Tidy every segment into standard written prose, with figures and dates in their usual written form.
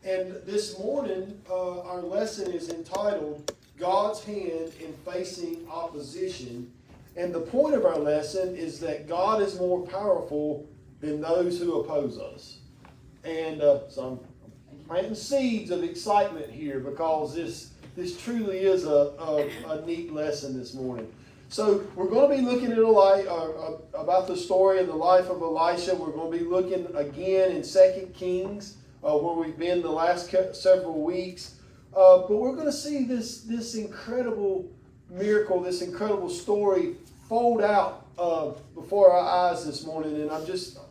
And this morning, our lesson is entitled, God's Hand in Facing Opposition. And the point of our lesson is that God is more powerful than those who oppose us. And so I'm planting seeds of excitement here because this truly is a neat lesson this morning. So we're going to be looking at about the story of the life of Elisha. We're going to be looking again in 2 Kings, where we've been the last several weeks. But we're going to see this incredible miracle, this incredible story fold out before our eyes this morning. And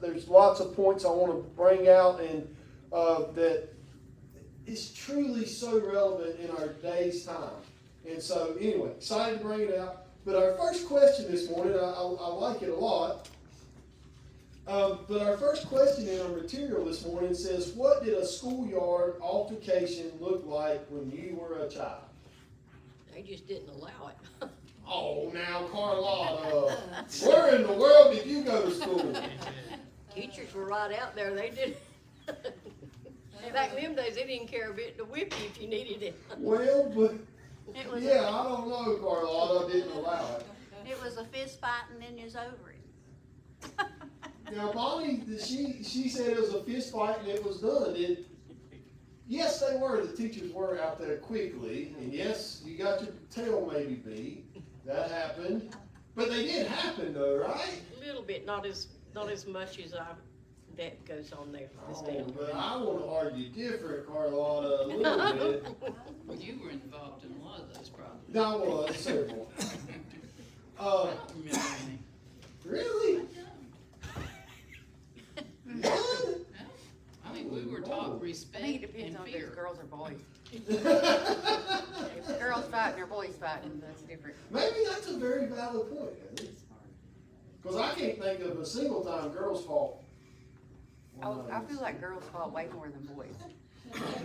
there's lots of points I want to bring out and that is truly so relevant in our day's time. And so anyway, excited to bring it out. But our first question this morning, I like it a lot. But our first question in our material this morning says, what did a schoolyard altercation look like when you were a child? They just didn't allow it. Oh, now, Carlotta, where in the world did you go to school? Teachers were right out there. They did. Back in them days, they didn't care a bit to whip you if you needed it. Well, but yeah, I don't know, Carlotta didn't allow it. It was a fist fight and then you was over it. Now, Bonnie, she said it was a fist fight and it was done. Yes, they were. The teachers were out there quickly, and yes, you got your tail maybe beat. That happened, but they did happen though, right? A little bit, not as much as that goes on there. But I want to argue different, Carlotta, a little bit. You were involved in a lot of those problems. No, I was several. I don't remember any. Really? I mean, we were taught respect I think it depends and on if fear. it's girls or boys. If girls fighting or boys fighting, that's different. Maybe that's a very valid point, isn't it? Because I can't think of a single time girls fought. Oh, I feel like girls fought way more than boys.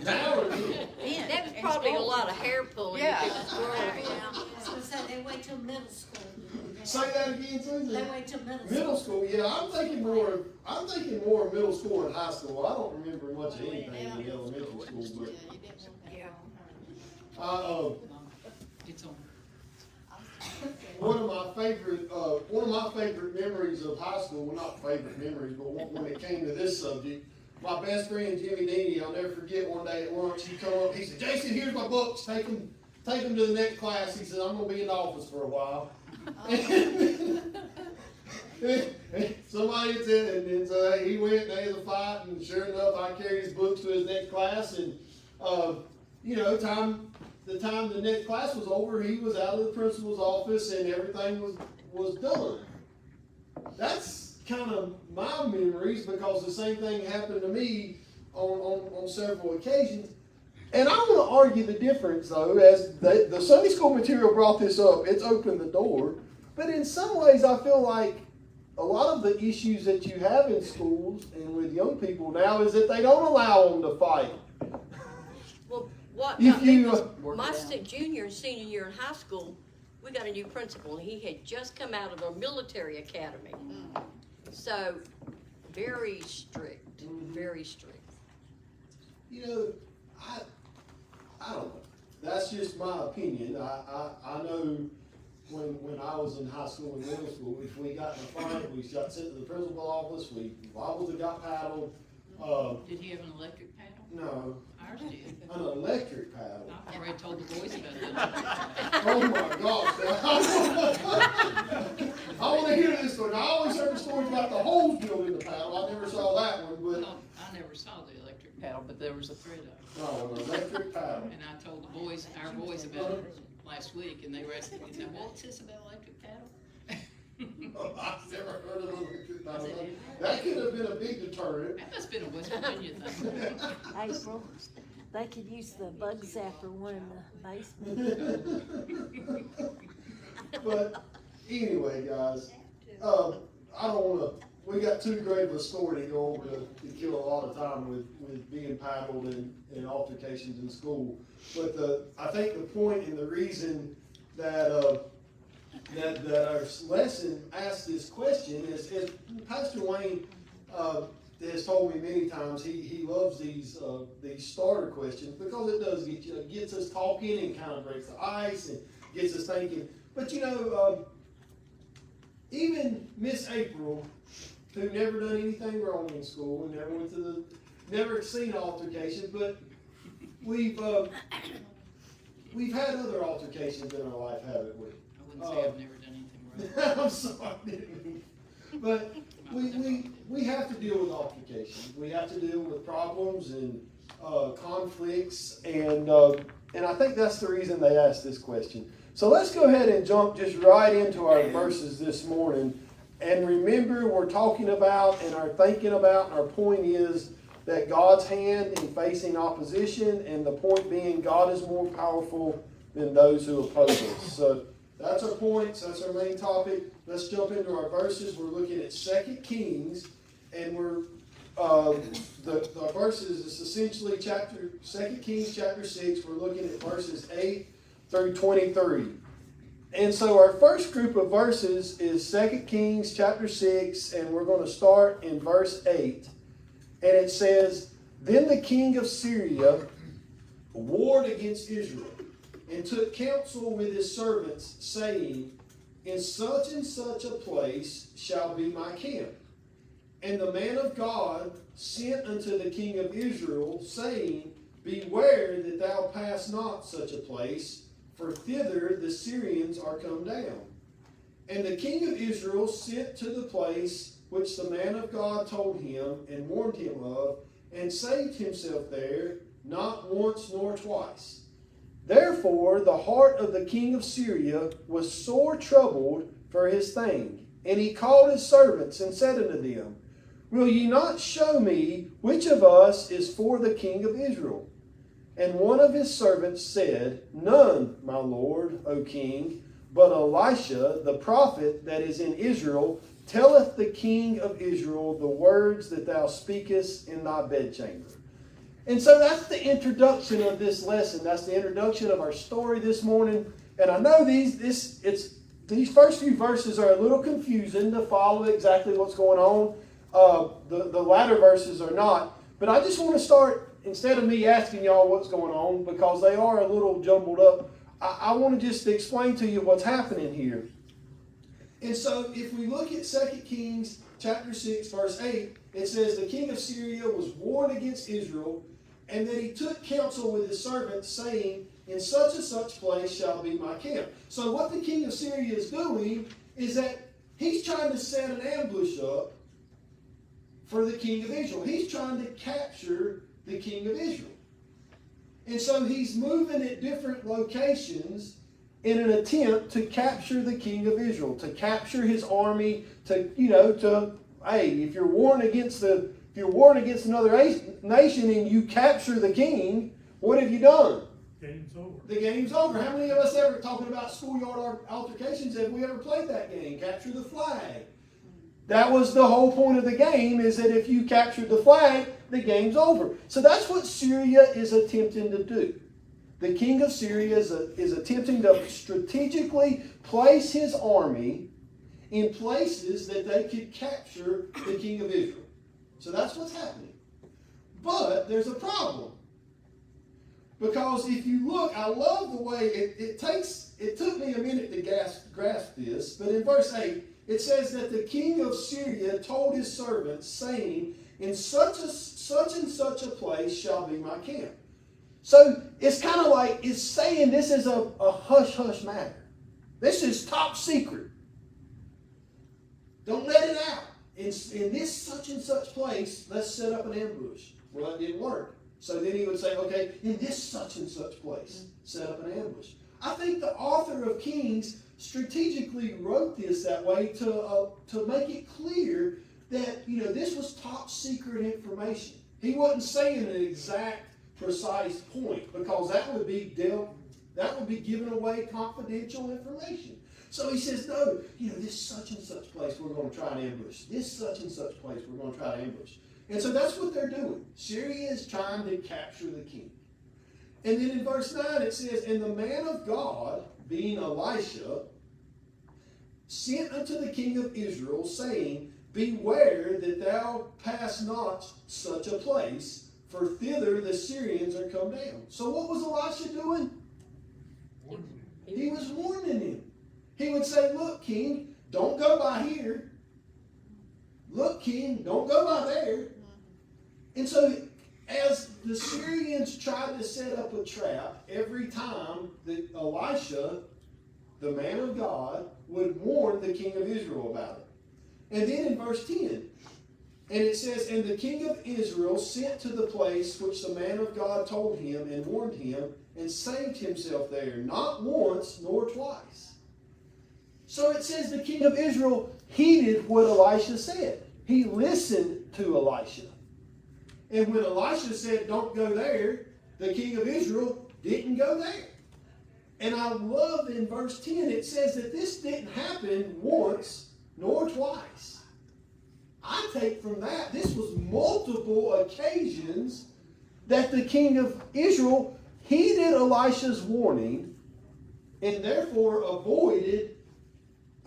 Now or then? Then, That was in probably a school. lot of hair pulling. Yeah. If it was girls. I was gonna say, they wait till middle school. Say that again, Susan. They wait till middle school. Middle school, yeah, I'm thinking more of middle school and high school. I don't remember much of anything in elementary school, but Yeah. It's on. one of my favorite memories of high school, well, not favorite memories, but when it came to this subject, my best friend Jimmy Deaney, I'll never forget, one day at lunch, he come up, he said, Jason, here's my books, take them to the next class. He said, I'm gonna be in the office for a while. Somebody had said, and so he went and they had a fight, and sure enough, I carried his books to his next class, and the time the next class was over, he was out of the principal's office, and everything was done. That's kind of my memories, because the same thing happened to me on several occasions. And I want to argue the difference, though, as the Sunday school material brought this up. It's opened the door. But in some ways, I feel like a lot of the issues that you have in schools and with young people now is that they don't allow them to fight. Well, what If got me you, was my junior and senior year in high school, we got a new principal, and he had just come out of a military academy. So, very strict, very strict. I don't know. That's just my opinion. I know when I was in high school and middle school, if we got in a fight, we got sent to the principal office, we wobbled and got paddled. Did you have an electric paddle? No, Ours did. an electric paddle. I've already told the boys about that. Oh my gosh. I want to hear this story. I always heard the stories about the holes drilled in the paddle. I never saw that one, but. Well, I never saw the electric paddle, but there was a thread of it. No, an electric paddle. And I told the boys, our boys about it last week, and they were asking me, now, what's this about electric paddle? I've never heard of an electric paddle. That could have been a big deterrent. That must have been a West Virginia thing. April, they could use the bug zapper one in the basement. But anyway, guys, I don't want to. We got too great of a story to go over to kill a lot of time with being paddled and altercations in school. But I think the point and the reason that our lesson asks this question is Pastor Wayne has told me many times he loves these starter questions because it does gets us talking and kind of breaks the ice and gets us thinking. But even Miss April, who never done anything wrong in school and never seen an altercation, but we've had other altercations in our life, haven't we? I wouldn't say I've never done anything wrong. I'm sorry, I didn't mean. But we have to deal with altercations. We have to deal with problems and conflicts, and I think that's the reason they asked this question. So let's go ahead and jump just right into our verses this morning. And remember, we're talking about and are thinking about, and our point is that God's hand in facing opposition, and the point being God is more powerful than those who oppose us. So that's our points. That's our main topic. Let's jump into our verses. We're looking at 2 Kings, and we're the verses is essentially 2 Kings chapter 6. We're looking at verses 8 through 23. And so our first group of verses is 2 Kings chapter 6, and we're going to start in verse 8. And it says, "Then the king of Syria warred against Israel, and took counsel with his servants, saying, In such and such a place shall be my camp. And the man of God sent unto the king of Israel, saying, Beware that thou pass not such a place, for thither the Syrians are come down. And the king of Israel sent to the place which the man of God told him, and warned him of, and saved himself there, not once nor twice. Therefore the heart of the king of Syria was sore troubled for his thing. And he called his servants, and said unto them, Will ye not show me which of us is for the king of Israel? And one of his servants said, None, my lord, O king, but Elisha, the prophet that is in Israel, telleth the king of Israel the words that thou speakest in thy bedchamber. And so that's the introduction of this lesson. That's the introduction of our story this morning. And I know these first few verses are a little confusing to follow exactly what's going on. The latter verses are not. But I just want to start, instead of me asking y'all what's going on, because they are a little jumbled up, I want to just explain to you what's happening here. And so if we look at 2 Kings chapter 6, verse 8, it says, The king of Syria was warned against Israel, and that he took counsel with his servants, saying, In such and such place shall be my camp. So what the king of Syria is doing is that he's trying to set an ambush up for the king of Israel. He's trying to capture the king of Israel. And so he's moving at different locations in an attempt to capture the king of Israel, to capture his army, if you're warned against another nation and you capture the king, what have you done? Game's over. The game's over. How many of us ever, talking about schoolyard altercations, have we ever played that game? Capture the flag. That was the whole point of the game, is that if you captured the flag, the game's over. So that's what Syria is attempting to do. The king of Syria is attempting to strategically place his army in places that they could capture the king of Israel. So that's what's happening. But there's a problem. Because if you look, I love the way it took me a minute to grasp this, but in verse 8, it says that the king of Syria told his servants, saying, In such and such a place shall be my camp. So it's kind of like it's saying this is a hush-hush matter. This is top secret. Don't let it out. In this such and such place, let's set up an ambush. Well, that didn't work. So then he would say, okay, in this such and such place, set up an ambush. I think the author of Kings strategically wrote this that way to make it clear that, this was top secret information. He wasn't saying an exact, precise point, because that would be giving away confidential information. So he says, no, this such and such place we're going to try and ambush. This such and such place we're going to try to ambush. And so that's what they're doing. Syria is trying to capture the king. And then in verse 9 it says, And the man of God, being Elisha, sent unto the king of Israel, saying, beware that thou pass not such a place, for thither the Syrians are come down. So what was Elisha doing? He was warning him. He would say, look, king, don't go by here. Look, king, don't go by there. And so as the Syrians tried to set up a trap, every time that Elisha, the man of God, would warn the king of Israel about it. And then in verse 10, and it says, and the king of Israel sent to the place which the man of God told him and warned him, and saved himself there, not once nor twice. So it says the king of Israel heeded what Elisha said. He listened to Elisha. And when Elisha said, don't go there, the king of Israel didn't go there. And I love in verse 10, it says that this didn't happen once nor twice. I take from that, this was multiple occasions that the king of Israel heeded Elisha's warning and therefore avoided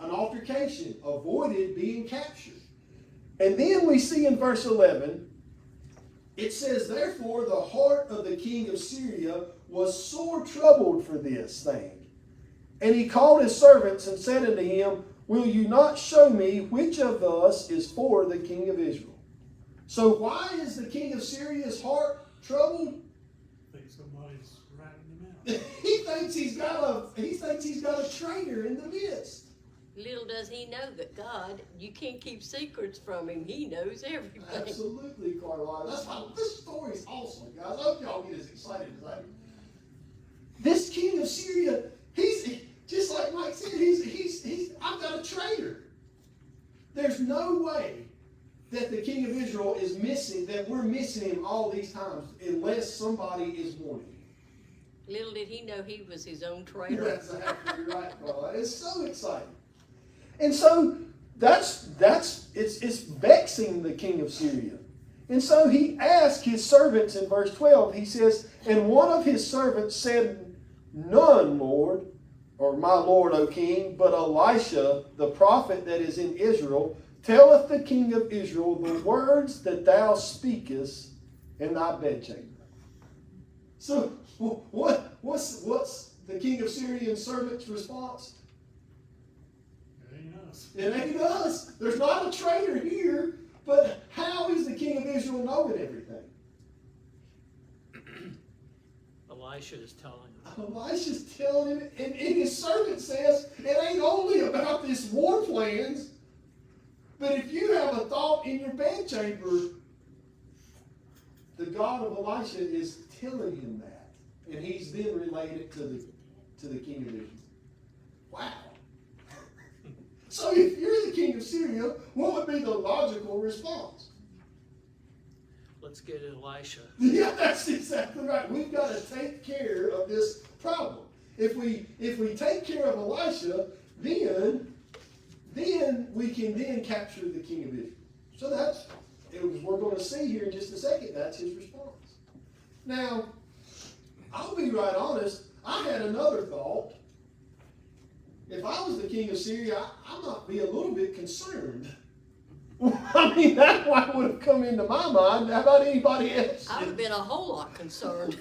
an altercation, avoided being captured. And then we see in verse 11, it says, therefore the heart of the king of Syria was sore troubled for this thing. And he called his servants and said unto him, will you not show me which of us is for the king of Israel? So why is the king of Syria's heart troubled? I think somebody's ratting him out. He thinks he's got a traitor in the midst. Little does he know that God, you can't keep secrets from him. He knows everything. Absolutely, Carlisle. That's why this story is awesome, guys. I hope y'all get as excited as I do. This king of Syria, he's just like Mike said. I've got a traitor. There's no way that the king of Israel is missing, that we're missing him all these times, unless somebody is warning him. Little did he know he was his own traitor. That's exactly right, Carlisle. It's so exciting. And so it's vexing the king of Syria. And so he asked his servants in verse 12, he says, and one of his servants said, none, Lord, or my Lord, O king, but Elisha, the prophet that is in Israel, telleth the king of Israel the words that thou speakest in thy bedchamber. So what's the king of Syria's servant's response? It ain't us. There's not a traitor here, but how is the king of Israel knowing everything? Elisha is telling him. Elisha's telling him, and his servant says, it ain't only about this war plans, but if you have a thought in your bedchamber, the God of Elisha is telling him that. And he's then relayed it to the king of Israel. Wow. So if you're the king of Syria, what would be the logical response? Let's get Elisha. Yeah, that's exactly right. We've got to take care of this problem. If we take care of Elisha, then we can then capture the king of Israel. So we're going to see here in just a second, that's his response. Now, I'll be right honest, I had another thought. If I was the king of Syria, I might be a little bit concerned. I mean, that's what would have come into my mind. How about anybody else? I would have been a whole lot concerned.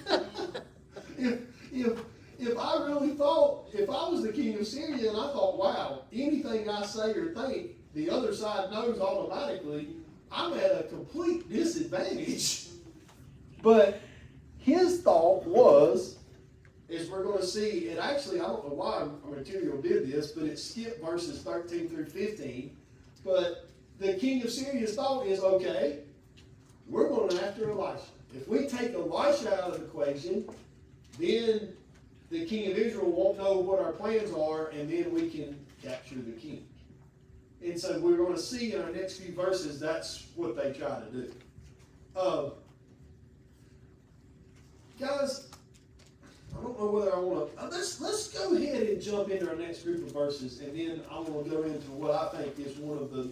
If I really thought, if I was the king of Syria and I thought, wow, anything I say or think, the other side knows automatically, I'm at a complete disadvantage. But his thought was, as we're going to see, and actually I don't know why our material did this, but it skipped verses 13 through 15. But the king of Syria's thought is, okay, we're going after Elisha. If we take Elisha out of the equation, then the king of Israel won't know what our plans are, and then we can capture the king. And so we're going to see in our next few verses that's what they try to do. Guys, I don't know whether I want to. Let's go ahead and jump into our next group of verses, and then I want to go into what I think is one of the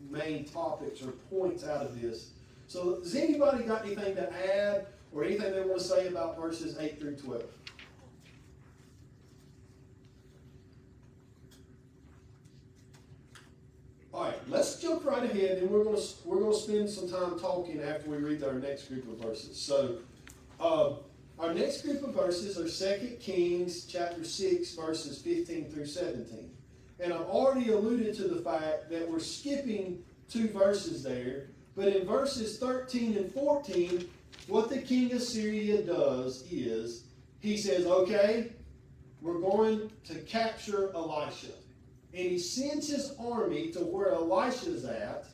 main topics or points out of this. So, does anybody got anything to add or anything they want to say about verses 8 through 12? All right, let's jump right ahead, and we're gonna spend some time talking after we read our next group of verses. So, our next group of verses are 2 Kings chapter 6, verses 15 through 17. And I've already alluded to the fact that we're skipping 2 verses there, but in verses 13 and 14, what the king of Syria does is he says, okay, we're going to capture Elisha. And he sends his army to where Elisha's at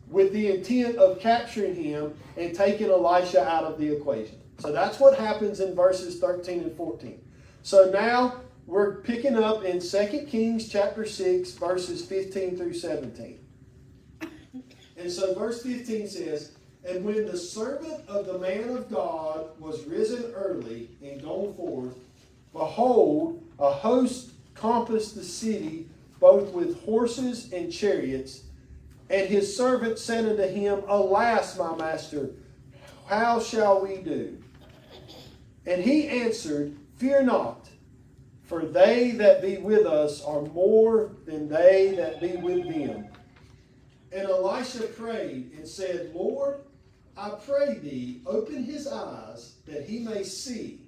with the intent of capturing him and taking Elisha out of the equation. So that's what happens in verses 13 and 14. So now we're picking up in 2 Kings chapter 6, verses 15 through 17. And so verse 15 says, "And when the servant of the man of God was risen early and gone forth, behold, a host compassed the city, both with horses and chariots. And his servant said unto him, Alas, my master, how shall we do? And he answered, Fear not, for they that be with us are more than they that be with them. And Elisha prayed and said, Lord, I pray thee, open his eyes, that he may see.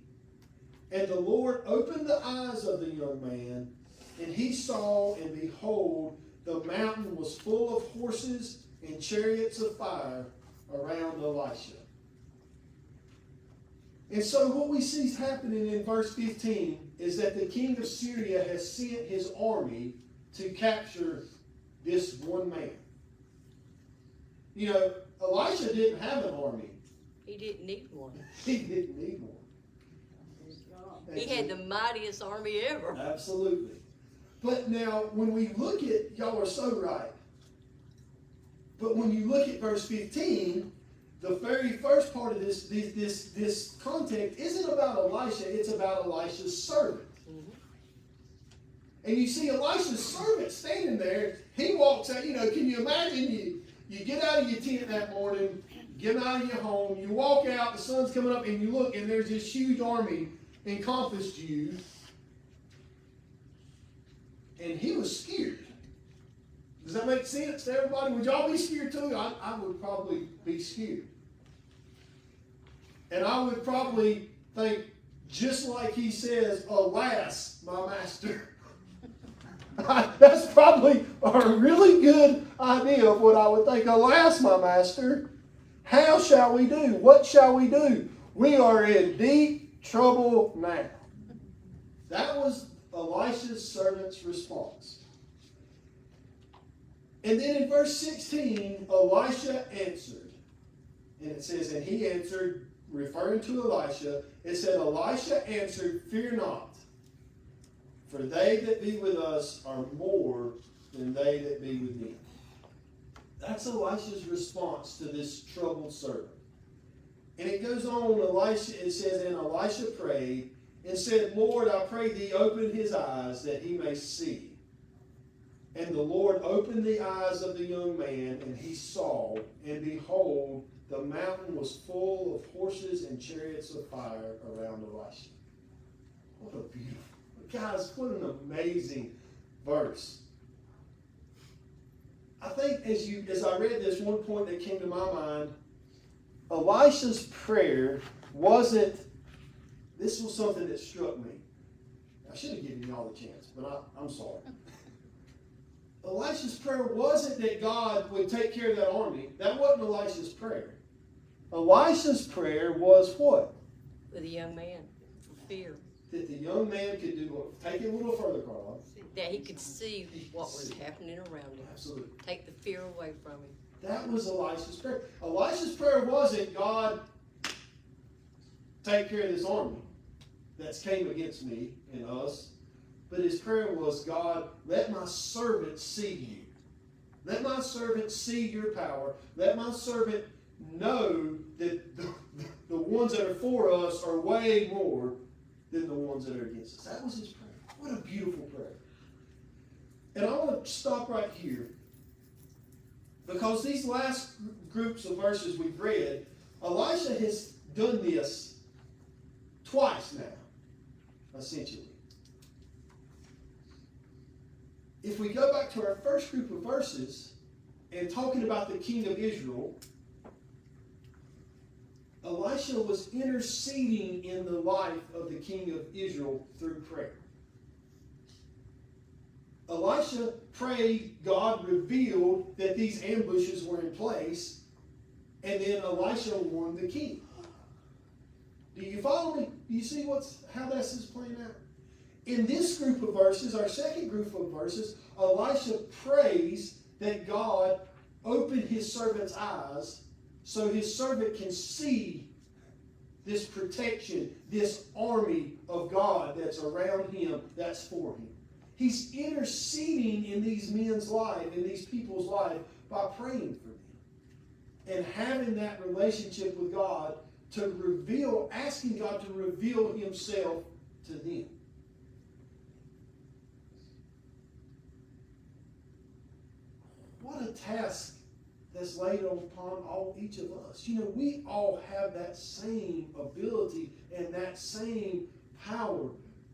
And the Lord opened the eyes of the young man, and he saw, and behold, the mountain was full of horses and chariots of fire around Elisha." And so what we see happening in verse 15 is that the king of Syria has sent his army to capture this one man. You know, Elisha didn't have an army. He didn't need one. He didn't need one. He had the mightiest army ever. Absolutely. But now, when we look at, y'all are so right. But when you look at verse 15, the very first part of this context isn't about Elisha, it's about Elisha's servant. Mm-hmm. And you see Elisha's servant standing there. He walks out, can you imagine you get out of your tent that morning, get out of your home, you walk out, the sun's coming up, and you look, and there's this huge army encompassed you. And he was scared. Does that make sense to everybody? Would y'all be scared too? I would probably be scared. And I would probably think, just like he says, Alas, my master. That's probably a really good idea of what I would think. Alas, my master, how shall we do? What shall we do? We are in deep trouble now. That was Elisha's servant's response. And then in verse 16, Elisha answered. And it says, and he answered, referring to Elisha, it said, Elisha answered, Fear not, for they that be with us are more than they that be with them. That's Elisha's response to this troubled servant. And it goes on, it says, and Elisha prayed and said, Lord, I pray thee, open his eyes that he may see. And the Lord opened the eyes of the young man, and he saw, and behold, the mountain was full of horses and chariots of fire around Elisha. What a beautiful, guys, what an amazing verse. I think as I read this, one point that came to my mind, Elisha's prayer wasn't, this was something that struck me. I should have given y'all the chance, but I'm sorry. Elisha's prayer wasn't that God would take care of that army. That wasn't Elisha's prayer. Elisha's prayer was what? For the young man, for fear. That the young man could do what? Take it a little further, Carla. That he could see what was happening around him. Absolutely. Take the fear away from him. That was Elisha's prayer. Elisha's prayer wasn't, God, take care of this army that's came against me and us. But his prayer was, God, let my servant see you. Let my servant see your power. Let my servant know that the ones that are for us are way more than the ones that are against us. That was his prayer. What a beautiful prayer. And I want to stop right here, because these last groups of verses we've read, Elisha has done this twice now, essentially. if we go back to our first group of verses and talking about the king of Israel, Elisha was interceding in the life of the king of Israel through prayer. Elisha prayed, God revealed that these ambushes were in place, and then Elisha warned the king. Do you follow me? Do you see how this is playing out? In this group of verses, our second group of verses, Elisha prays that God open his servant's eyes so his servant can see this protection, this army of God that's around him, that's for him. He's interceding in these men's life, in these people's life, by praying for them. And having that relationship with God to reveal, asking God to reveal himself to them. What a task that's laid upon each of us. You know, we all have that same ability and that same power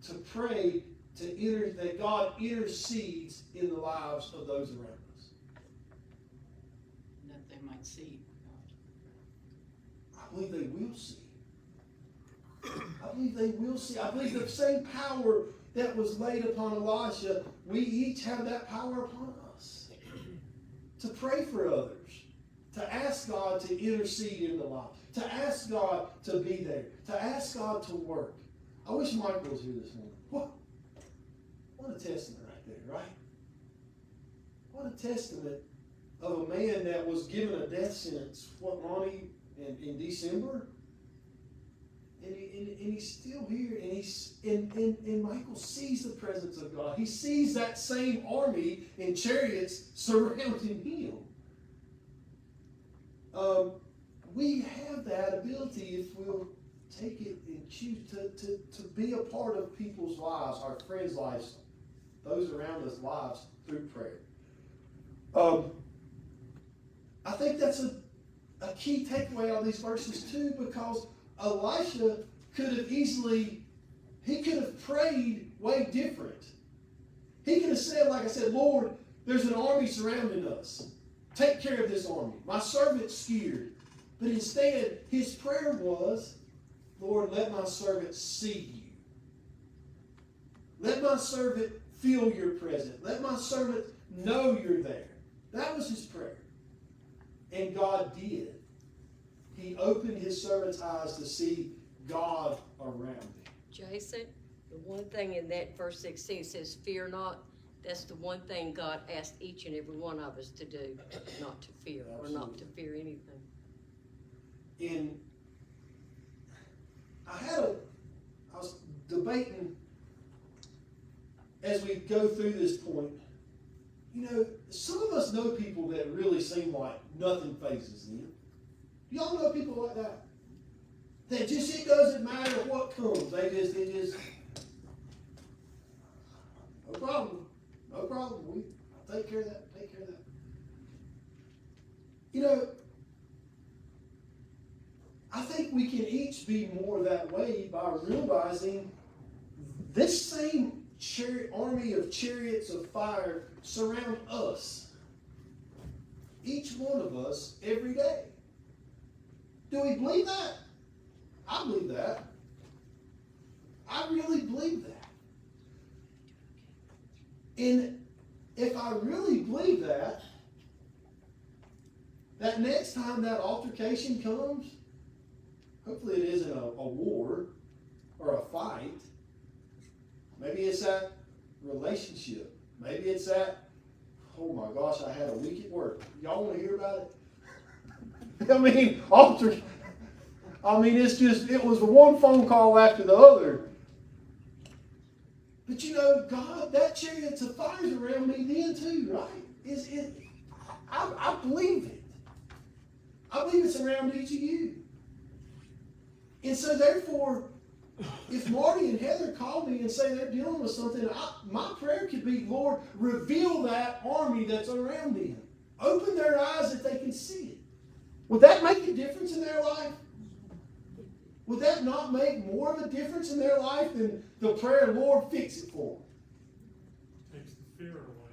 to pray that God intercedes in the lives of those around us. That they might see God. I believe they will see. I believe they will see. I believe the same power that was laid upon Elisha, we each have that power upon us. To pray for others. To ask God to intercede in the life. To ask God to be there. To ask God to work. I wish Michael was here this morning. What a testament right there, right? What a testament of a man that was given a death sentence, Lonnie, in December? And he's still here, and Michael sees the presence of God. He sees that same army in chariots surrounding him. We have that ability if we'll take it and choose to be a part of people's lives, our friends' lives, those around us' lives through prayer. I think that's a key takeaway on these verses too, because Elisha could have prayed way different. He could have said, like I said, Lord, there's an army surrounding us. Take care of this army. My servant's scared. But instead, his prayer was, Lord, let my servant see you. Let my servant feel your presence. Let my servant know you're there. That was his prayer. And God did. He opened his servant's eyes to see God around him. Jason, the one thing in that verse 16 says, fear not. That's the one thing God asked each and every one of us to do, not to fear. Absolutely. Or not to fear anything. I was debating as we go through this point. You know, some of us know people that really seem like nothing phases them. Y'all know people like that? That just, it doesn't matter what comes. They just, no problem. No problem. I'll take care of that. Take care of that. You know, I think we can each be more that way by realizing this same army of chariots of fire surround us. Each one of us every day. Do we believe that? I believe that. I really believe that. And if I really believe that, that next time that altercation comes, hopefully it isn't a war or a fight. Maybe it's that relationship. Maybe it's that, oh my gosh, I had a week at work. Y'all want to hear about it? It's just, it was one phone call after the other. But you know, God, that chariots of fire is around me then too, right? I believe it. I believe it's around each of you. And so therefore, if Marty and Heather call me and say they're dealing with something, my prayer could be, Lord, reveal that army that's around them. Open their eyes that they can see it. Would that make a difference in their life? Would that not make more of a difference in their life than the prayer, Lord, fix it for them? Takes the fear away.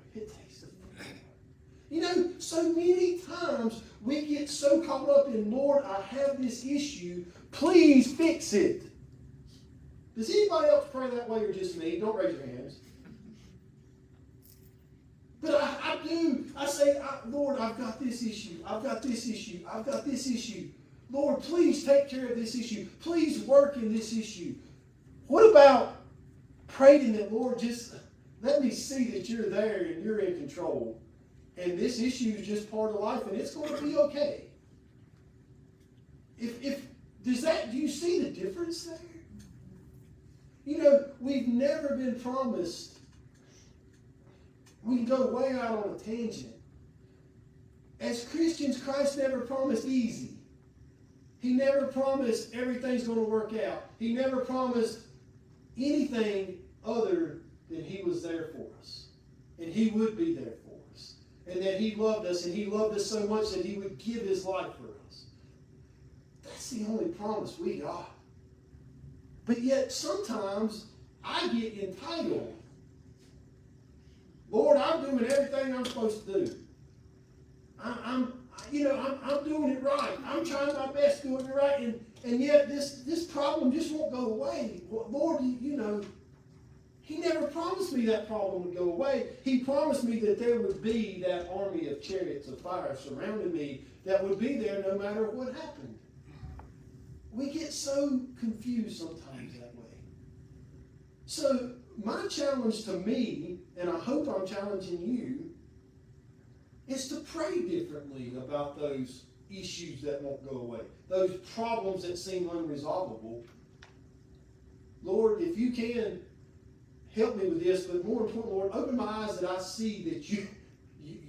You know, so many times we get so caught up in, Lord, I have this issue, please fix it. Does anybody else pray that way or just me? Don't raise your hands. But I do. I say, Lord, I've got this issue. I've got this issue. I've got this issue. Lord, please take care of this issue. Please work in this issue. What about praying that, Lord, just let me see that you're there and you're in control. And this issue is just part of life and it's going to be okay. Do you see the difference there? You know, we've never been promised. We can go way out on a tangent. As Christians, Christ never promised easy. He never promised everything's going to work out. He never promised anything other than He was there for us. And He would be there for us. And that He loved us, and He loved us so much that He would give His life for us. That's the only promise we got. But yet sometimes I get entitled. Lord, I'm doing everything I'm supposed to do. I'm doing it right. I'm trying my best doing it right. And yet this problem just won't go away. Lord, He never promised me that problem would go away. He promised me that there would be that army of chariots of fire surrounding me that would be there no matter what happened. We get so confused sometimes that way. So my challenge to me, and I hope I'm challenging you, is to pray differently about those issues that won't go away, those problems that seem unresolvable. Lord, if you can, help me with this, but more important, Lord, open my eyes that I see that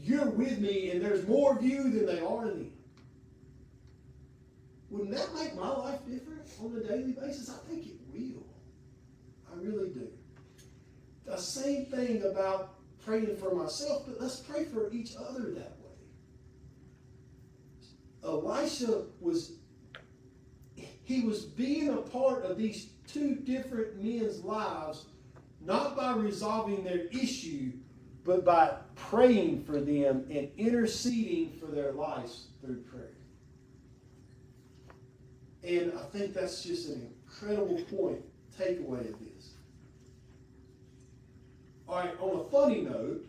you're with me and there's more of you than they are in them. Wouldn't that make my life different on a daily basis? I think it will. I really do. The same thing about praying for myself, but let's pray for each other that way. Elisha was being a part of these two different men's lives, not by resolving their issue, but by praying for them and interceding for their lives through prayer. And I think that's just an incredible takeaway of this. All right, on a funny note,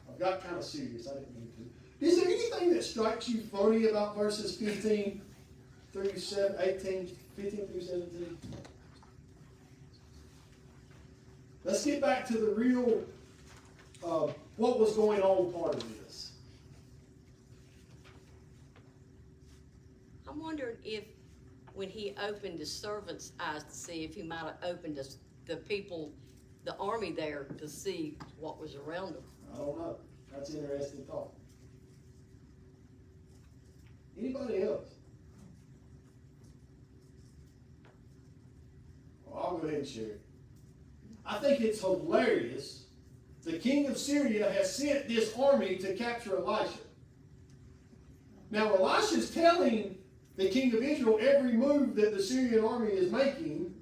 I've got kind of serious, I didn't mean to. Is there anything that strikes you funny about verses 15 through 15 through 17? Let's get back to the real, what was going on part of this. I'm wondering if when he opened his servants' eyes to see, if he might have opened the people, the army there, to see what was around them. I don't know. That's an interesting thought. Anybody else? Well, I'll go ahead and share it. I think it's hilarious. The king of Syria has sent this army to capture Elisha. Now, Elisha's telling the king of Israel every move that the Syrian army is making.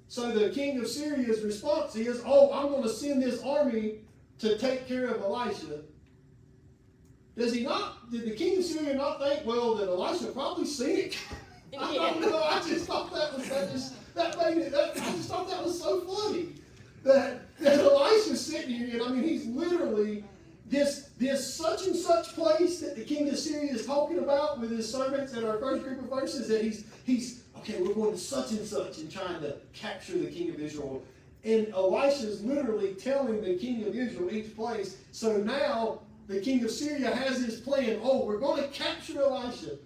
So the king of Syria's response is, I'm going to send this army to take care of Elisha. Did the king of Syria not think, that Elisha probably sick? I don't know. I just thought that was so funny. That Elisha's sitting here, and he's literally this such and such place that the king of Syria is talking about with his servants in our first group of verses, that he's okay, we're going to such and such and trying to capture the king of Israel. And Elisha's literally telling the king of Israel each place. So now the king of Syria has his plan. We're going to capture Elisha.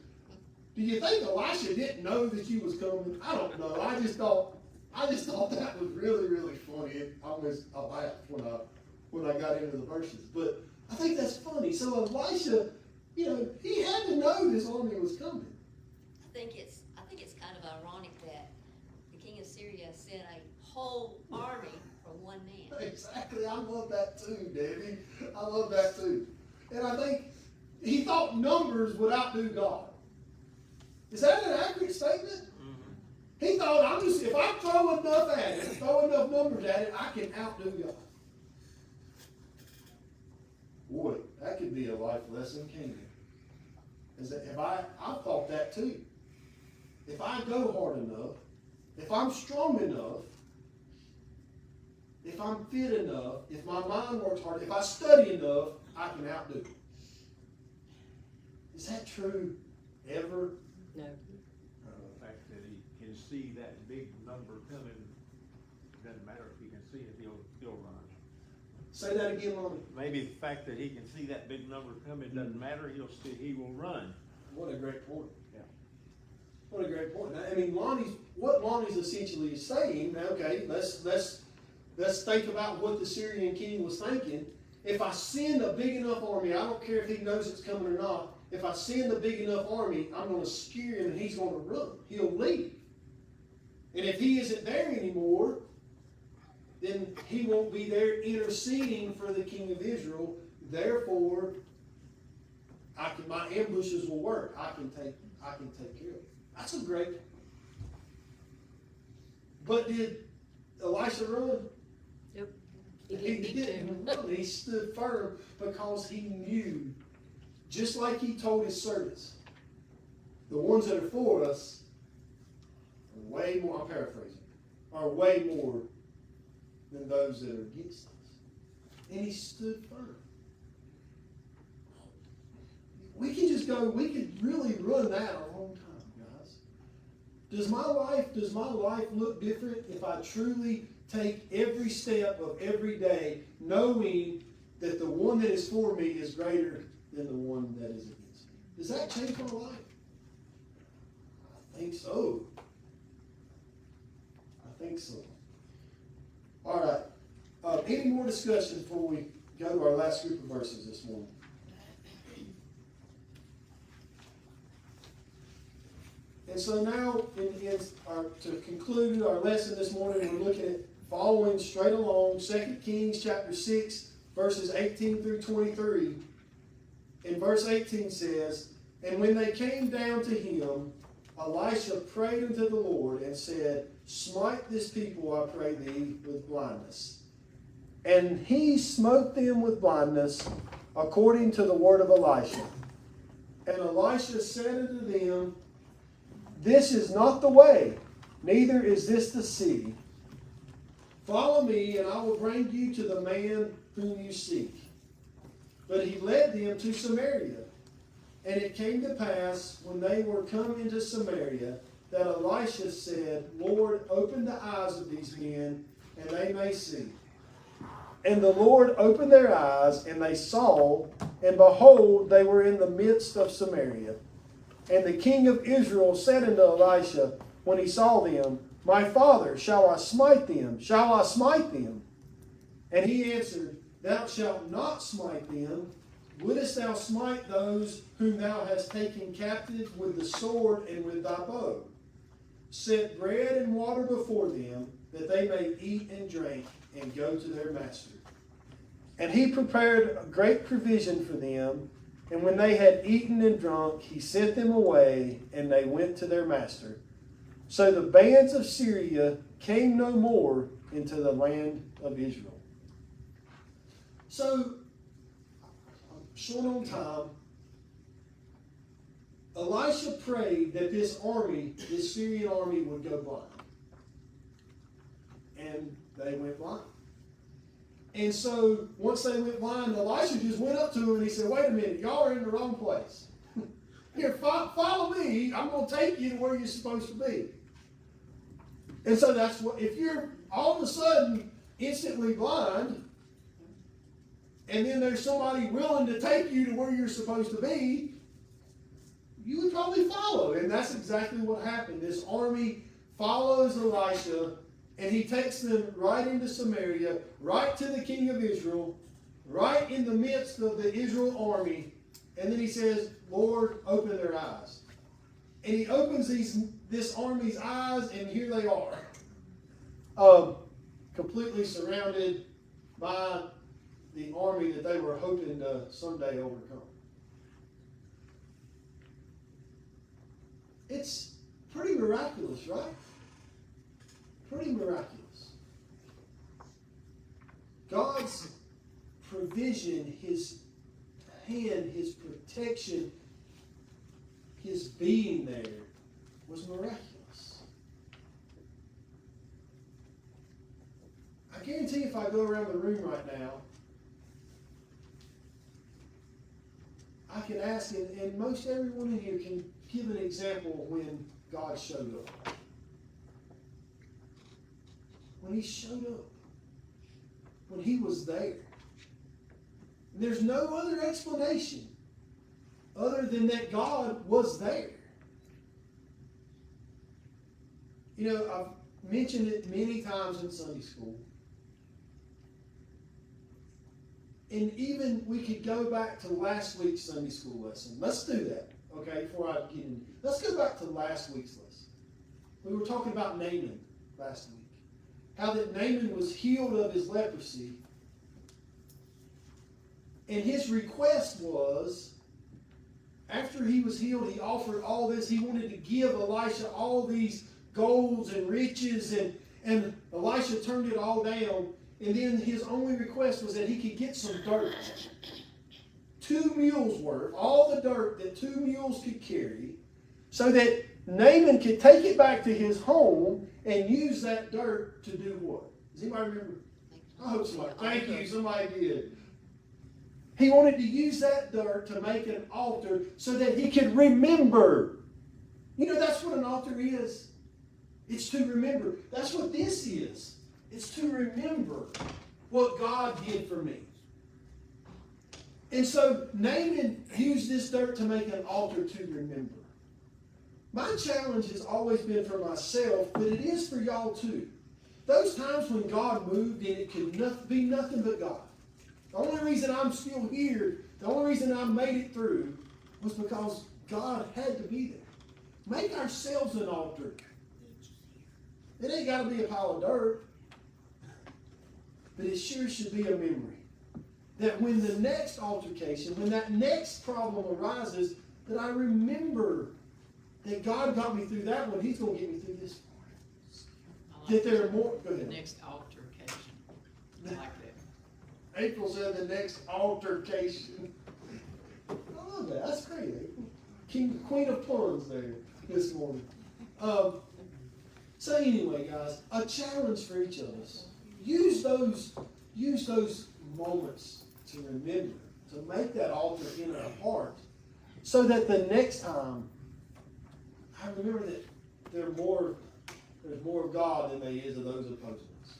Do you think Elisha didn't know that he was coming? I don't know. I just thought that was really, really funny. I laughed when I got into the verses. But I think that's funny. So Elisha, he had to know this army was coming. I think it's kind of ironic that the king of Syria sent a whole army for one man. Exactly. I love that too, Debbie. I love that too. And I think he thought numbers would outdo God. Is that an accurate statement? Mm-hmm. He thought, if I throw enough at it, throw enough numbers at it, I can outdo God. Boy, That could be a life lesson, can't it? Is that I've thought that too. If I go hard enough, if I'm strong enough, if I'm fit enough, if my mind works hard, if I study enough, I can outdo it. Is that true ever? No. The fact that he can see that big number coming, it doesn't matter if he can see it, he'll run. Say that again, Lonnie. Maybe the fact that he can see that big number coming doesn't matter, he will run. What a great point. Yeah. What a great point. I mean, what Lonnie's essentially saying, okay, let's think about what the Syrian king was thinking. If I send a big enough army, I don't care if he knows it's coming or not, if I send a big enough army, I'm going to scare him and he's going to run. He'll leave. And if he isn't there anymore, then he won't be there interceding for the king of Israel. Therefore, my ambushes will work. I can take care of it. That's a great. But did Elisha run? Yep. He didn't run. He stood firm because he knew, just like he told his servants, the ones that are for us are way more, I'm paraphrasing, are way more than those that are against us. And he stood firm. We could really run that a long time, guys. Does my life look different if I truly take every step of every day knowing that the one that is for me is greater than the one that is against me? Does that change my life? I think so. I think so. All right. Any more discussion before we go to our last group of verses this morning? And so now, to conclude our lesson this morning, we're looking at following straight along 2 Kings chapter 6, verses 18 through 23. And verse 18 says, "And when they came down to him, Elisha prayed unto the Lord and said, Smite this people, I pray thee, with blindness. And he smote them with blindness, according to the word of Elisha. And Elisha said unto them, This is not the way, neither is this the city. Follow me, and I will bring you to the man whom you seek. But he led them to Samaria. And it came to pass, when they were come into Samaria, that Elisha said, Lord, open the eyes of these men, and they may see. And the Lord opened their eyes, and they saw, and behold, they were in the midst of Samaria. And the king of Israel said unto Elisha, when he saw them, My father, shall I smite them? Shall I smite them? And he answered, Thou shalt not smite them. Wouldest thou smite those whom thou hast taken captive with the sword and with thy bow? Set bread and water before them, that they may eat and drink, and go to their master. And he prepared a great provision for them. And when they had eaten and drunk, he sent them away, and they went to their master. So the bands of Syria came no more into the land of Israel." So, short on time, Elisha prayed that this Syrian army would go blind. And they went blind. And so, once they went blind, Elisha just went up to them and he said, Wait a minute, y'all are in the wrong place. Here, follow me. I'm going to take you to where you're supposed to be. And so that's what, if you're all of a sudden instantly blind, and then there's somebody willing to take you to where you're supposed to be, you would probably follow. And that's exactly what happened. This army follows Elisha, and he takes them right into Samaria, right to the king of Israel, right in the midst of the Israel army. And then he says, Lord, open their eyes. And he opens this army's eyes, and here they are. Completely surrounded by the army that they were hoping to someday overcome. It's pretty miraculous, right? Pretty miraculous. God's provision, his hand, his protection, his being there was miraculous. I guarantee if I go around the room right now, I can ask, and most everyone in here can give an example of when God showed up. When he showed up. When he was there. And there's no other explanation other than that God was there. You know, I've mentioned it many times in Sunday school. And even we could go back to last week's Sunday school lesson. Let's do that, okay, before I get in. Let's go back to last week's lesson. We were talking about Naaman last week. How that Naaman was healed of his leprosy. And his request was, after he was healed, he offered all this. He wanted to give Elisha all these golds and riches, and Elisha turned it all down. And then his only request was that he could get some dirt. 2 mules worth, all the dirt that 2 mules could carry, so that Naaman could take it back to his home and use that dirt to do what? Does anybody remember? I hope somebody. Thank you, somebody did. He wanted to use that dirt to make an altar so that he could remember. You know, that's what an altar is. It's to remember. That's what this is. It's to remember what God did for me. And so Naaman used this dirt to make an altar to remember. My challenge has always been for myself, but it is for y'all too. Those times when God moved and it could be nothing but God. The only reason I'm still here, the only reason I made it through was because God had to be there. Make ourselves an altar. It ain't got to be a pile of dirt. But it sure should be a memory. That when the next altercation, when that next problem arises, that I remember that God got me through that one, he's going to get me through this one. That there are more. Go ahead. Next altercation. I like that. April said the next altercation. I love that. That's great, April. Queen of puns there this morning. So anyway, guys, a challenge for each of us. Use those moments to remember, to make that altar in our heart, so that the next time I remember that there's more of God than there is of those opposing us.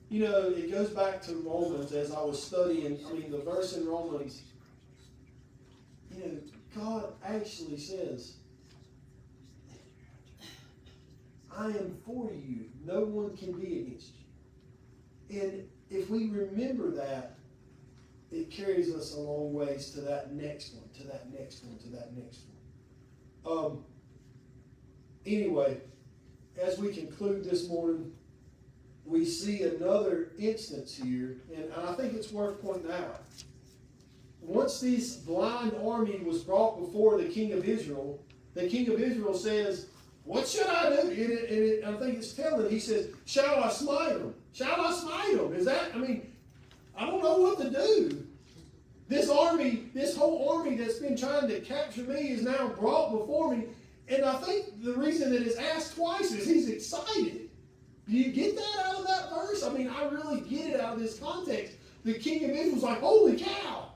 You know, it goes back to Romans as I was studying. I mean, the verse in Romans, you know, God actually says, I am for you. No one can be against you. And if we remember that, it carries us a long ways to that next one, to that next one, to that next one. Anyway, as we conclude this morning, we see another instance here, and I think it's worth pointing out. Once this blind army was brought before the king of Israel says, what should I do? And I think it's telling. He says, shall I smite them? Shall I smite them? I don't know what to do. This whole army that's been trying to capture me is now brought before me. And I think the reason that it's asked twice is he's excited. Do you get that out of that verse? I really get it out of this context. The king of Israel's like, holy cow.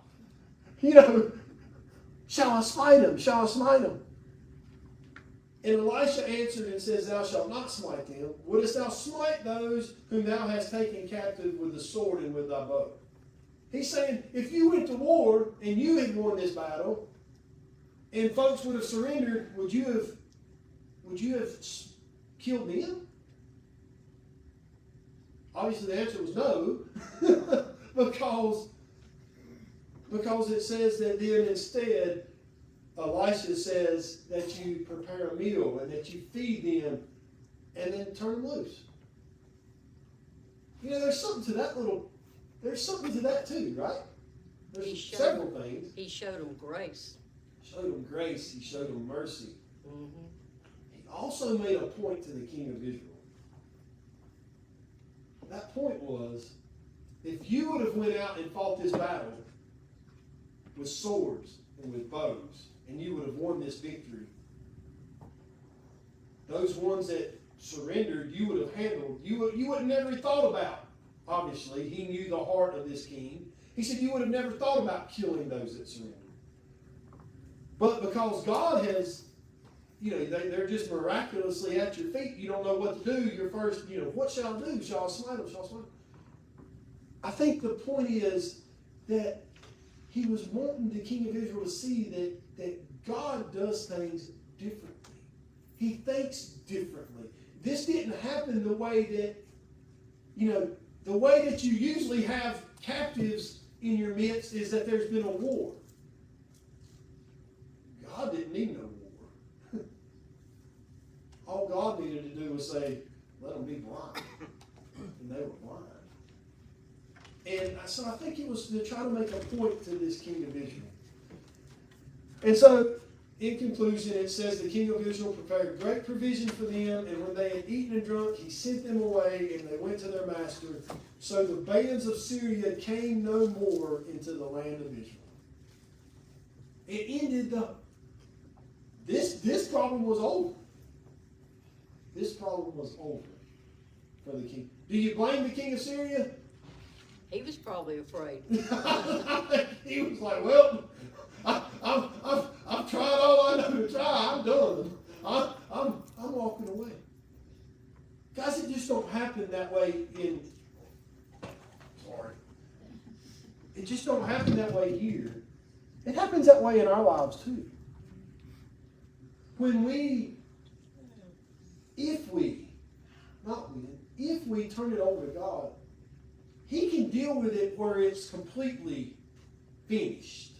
You know, shall I smite him? Shall I smite him? And Elisha answered and says, thou shalt not smite them. Wouldest thou smite those whom thou hast taken captive with the sword and with thy bow? He's saying, if you went to war and you had won this battle, and folks would have surrendered, would you have killed them? Obviously the answer was no. because it says that then instead, Elisha says that you prepare a meal and that you feed them and then turn them loose. You know, there's something to that too, right? There's several things. He showed them grace. Showed them grace. He showed them mercy. Mm-hmm. He also made a point to the king of Israel. That point was, if you would have went out and fought this battle with swords and with bows, and you would have won this victory. Those ones that surrendered, you would have handled. You would have never thought about. Obviously, he knew the heart of this king. He said you would have never thought about killing those that surrendered. But because God has, they're just miraculously at your feet. You don't know what to do. You're first, what shall I do? Shall I smite them? Shall I smite them? I think the point is that he was wanting the king of Israel to see that God does things differently. He thinks differently. This didn't happen the way that, the way that you usually have captives in your midst is that there's been a war. God didn't need no war. All God needed to do was say, let them be blind. And they were blind. And so I think it was to try to make a point to this king of Israel. And so, in conclusion, it says the king of Israel prepared great provision for them, and when they had eaten and drunk, he sent them away, and they went to their master. So the bands of Syria came no more into the land of Israel. It ended this problem was over. This problem was over for the king. Do you blame the king of Syria? He was probably afraid. He was like, well, I've tried all I know to try. I'm done. I'm walking away. Guys, it just don't happen that way it just don't happen that way here. It happens that way in our lives too. If we turn it over to God, he can deal with it where it's completely finished.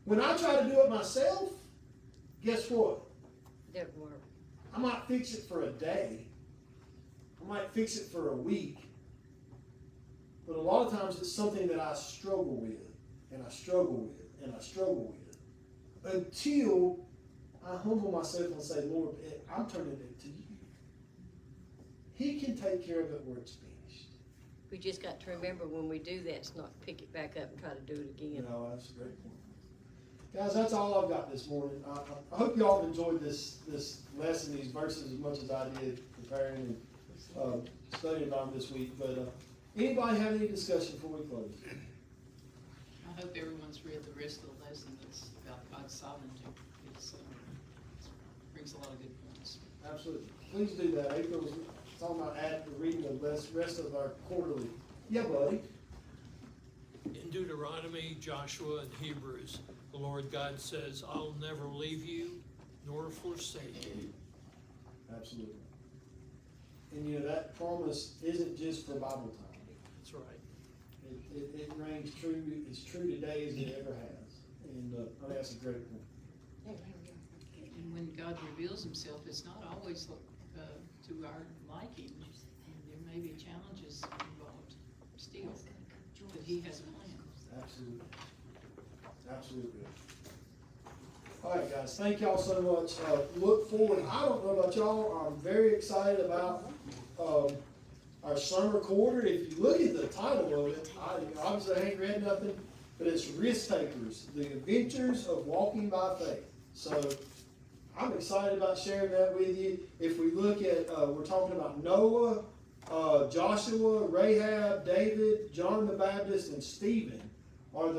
When I try to do it myself, guess what? Didn't work. I might fix it for a day. I might fix it for a week. But a lot of times it's something that I struggle with, and I struggle with, and I struggle with, until I humble myself and say, Lord, I'm turning it to you. He can take care of it where it's finished. We just got to remember when we do that, it's not pick it back up and try to do it again. No, that's a great point. Guys, that's all I've got this morning. I hope you all enjoyed this lesson, these verses, as much as I did preparing and studying about them this week. But anybody have any discussion before we close? I hope everyone's read the rest of the lesson that's about God's sovereignty. It brings a lot of good points. Absolutely. Please do that. April was talking about reading the rest of our quarterly. Yeah, buddy. In Deuteronomy, Joshua, and Hebrews, the Lord God says, I'll never leave you nor forsake you. Absolutely. And that promise isn't just for Bible time. That's right. It reigns true. It's true today as it ever has. And I think that's a great point. And when God reveals himself, it's not always to our liking. And there may be challenges involved still, but he has a plan. Absolutely. Absolutely. All right, guys. Thank y'all so much. Look forward. I don't know about y'all. I'm very excited about our summer quarter. If you look at the title of it, obviously I ain't read nothing, but it's Risk Takers, the Adventures of Walking by Faith. So I'm excited about sharing that with you. If we look at, we're talking about Noah, Joshua, Rahab, David, John the Baptist, and Stephen are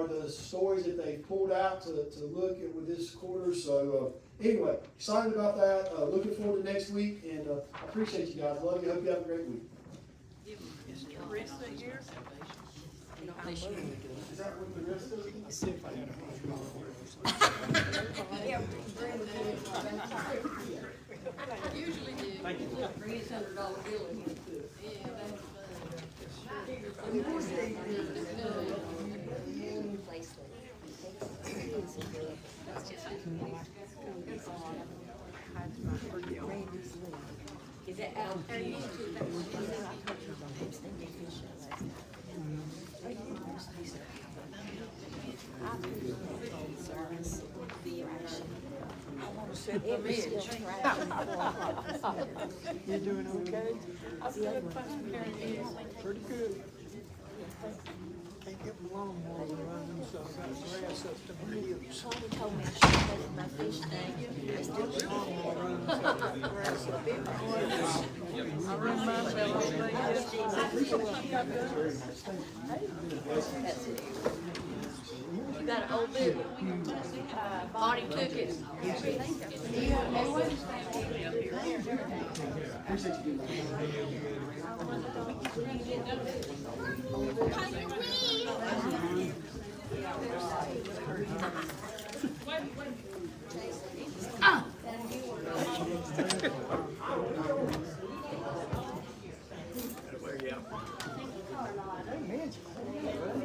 the stories that they pulled out to look at with this quarter. So anyway, excited about that. Looking forward to next week, and I appreciate you guys. Love you. Hope you have a great week. Is Teresa here? Is that what the rest of it is? Usually do. Thank you. $300 bill in here too. Yeah, Is that out there? You're doing okay? Pretty good. Thank Get my lawnmower running, so I got grass up to my hips. Sonny told me I should have taken my fish tank. I still got my lawnmower running, so I got grass up to my hips. I run myself all day yesterday. You got an old bit. Bonnie took it.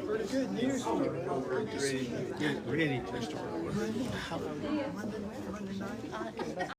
Pretty good news. Ready to start. Monday night.